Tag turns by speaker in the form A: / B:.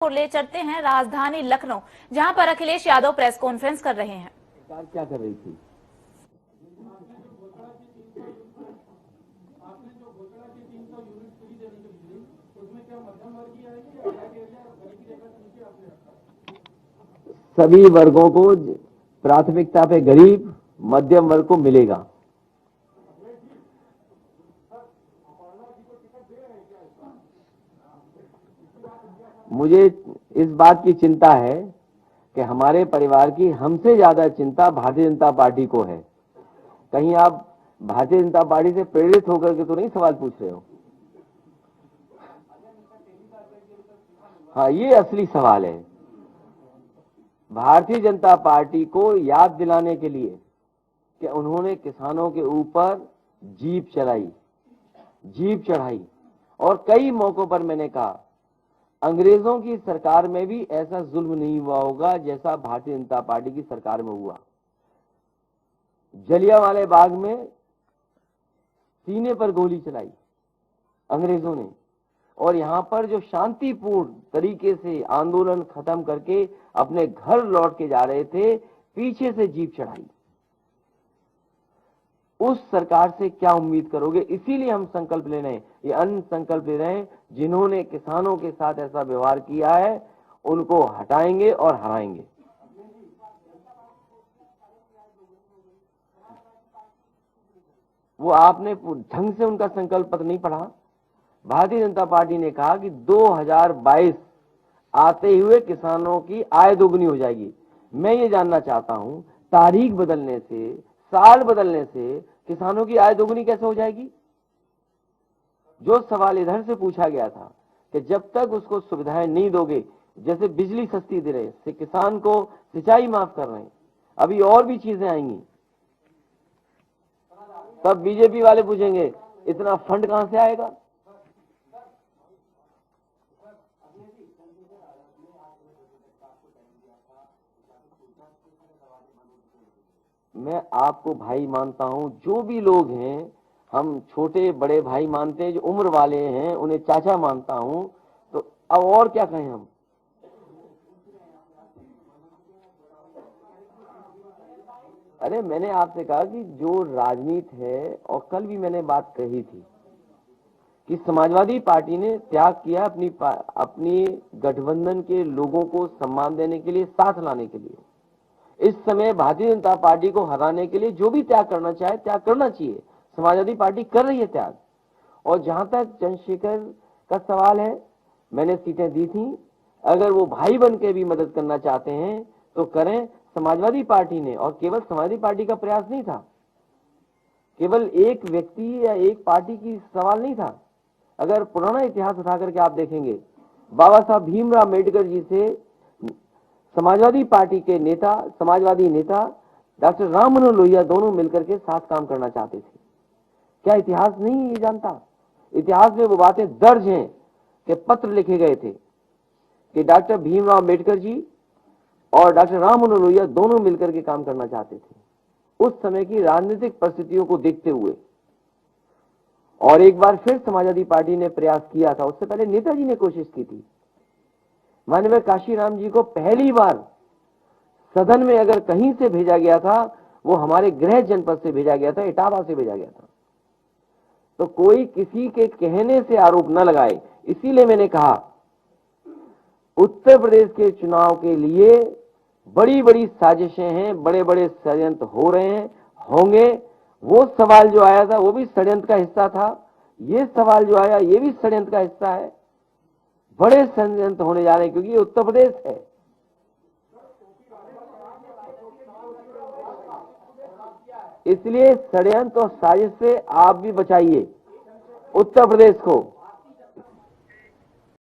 A: और ले चलते हैं राजधानी लखनऊ, जहां पर अखिलेश यादव प्रेस कॉन्फ्रेंस कर रहे हैं।
B: सरकार क्या कर रही थी? सभी वर्गों को प्राथमिकता पे गरीब मध्यम वर्ग को मिलेगा। मुझे इस बात की चिंता है कि हमारे परिवार की हमसे ज्यादा चिंता भारतीय जनता पार्टी को है। कहीं आप भारतीय जनता पार्टी से प्रेरित होकर के तो नहीं सवाल पूछ रहे हो? हाँ, ये असली सवाल है। भारतीय जनता पार्टी को याद दिलाने के लिए कि उन्होंने किसानों के ऊपर जीप चढ़ाई और कई मौकों पर मैंने कहा अंग्रेजों की सरकार में भी ऐसा जुल्म नहीं हुआ होगा जैसा भारतीय जनता पार्टी की सरकार में हुआ। जलियांवाले बाग में सीने पर गोली चलाई अंग्रेजों ने, और यहां पर जो शांतिपूर्ण तरीके से आंदोलन खत्म करके अपने घर लौट के जा रहे थे, पीछे से जीप चढ़ाई। उस सरकार से क्या उम्मीद करोगे? इसीलिए हम संकल्प ले रहे हैं, ये अन्य संकल्प ले रहे हैं। जिन्होंने किसानों के साथ ऐसा व्यवहार किया है उनको हटाएंगे और हराएंगे। वो आपने ढंग से उनका संकल्प पत्र नहीं पढ़ा। भारतीय जनता पार्टी ने कहा कि 2022 आते हुए किसानों की आय दोगुनी हो जाएगी। मैं ये जानना चाहता हूं, तारीख बदलने से, साल बदलने से किसानों की आय दोगुनी कैसे हो जाएगी? जो सवाल इधर से पूछा गया था कि जब तक उसको सुविधाएं नहीं दोगे, जैसे बिजली सस्ती दे रहे से किसान को सिंचाई माफ कर रहे हैं, अभी और भी चीजें आएंगी, तब बीजेपी वाले पूछेंगे इतना फंड कहां से आएगा? मैं आपको भाई मानता हूं, जो भी लोग हैं हम छोटे बड़े भाई मानते हैं, जो उम्र वाले हैं उन्हें चाचा मानता हूं, तो अब और क्या कहें हम? अरे मैंने आपसे कहा कि जो राजनीति है, और कल भी मैंने बात कही थी कि समाजवादी पार्टी ने त्याग किया अपनी गठबंधन के लोगों को सम्मान देने के लिए, साथ लाने के लिए। इस समय भारतीय जनता पार्टी को हराने के लिए जो भी त्याग करना चाहे त्याग करना चाहिए। समाजवादी पार्टी कर रही है त्याग। और जहां तक चंद्रशेखर का सवाल है, मैंने सीटें दी थी, अगर वो भाई बन के भी मदद करना चाहते हैं तो करें। समाजवादी पार्टी ने, और केवल समाजवादी पार्टी का प्रयास नहीं था, केवल एक व्यक्ति या एक पार्टी की सवाल नहीं था। अगर पुराना इतिहास उठा करके आप देखेंगे, बाबा साहब भीमराव अम्बेडकर जी से समाजवादी पार्टी के नेता, समाजवादी नेता डॉक्टर राम मनोहर लोहिया दोनों मिलकर के साथ काम करना चाहते थे। क्या इतिहास नहीं ये जानता? इतिहास में वो बातें दर्ज हैं कि पत्र लिखे गए थे कि डॉक्टर भीमराव अम्बेडकर जी और डॉक्टर राम मनोहर लोहिया दोनों मिलकर के काम करना चाहते थे उस समय की राजनीतिक परिस्थितियों को देखते हुए। और एक बार फिर समाजवादी पार्टी ने प्रयास किया था, उससे पहले नेताजी ने कोशिश की थी। माननीय काशीराम जी को पहली बार सदन में अगर कहीं से भेजा गया था, वो हमारे गृह जनपद से भेजा गया था, इटावा से भेजा गया था। तो कोई किसी के कहने से आरोप न लगाए। इसीलिए मैंने कहा उत्तर प्रदेश के चुनाव के लिए बड़ी बड़ी साजिशें हैं, बड़े बड़े षड्यंत्र हो रहे हैं, होंगे। वो सवाल जो आया था वो भी षड्यंत्र का हिस्सा था, ये सवाल जो आया ये भी षड्यंत्र का हिस्सा है। बड़े षड्यंत्र होने जा रहे हैं क्योंकि ये उत्तर प्रदेश है। इसलिए षड्यंत्र और साजिश से आप भी बचाइए उत्तर प्रदेश को।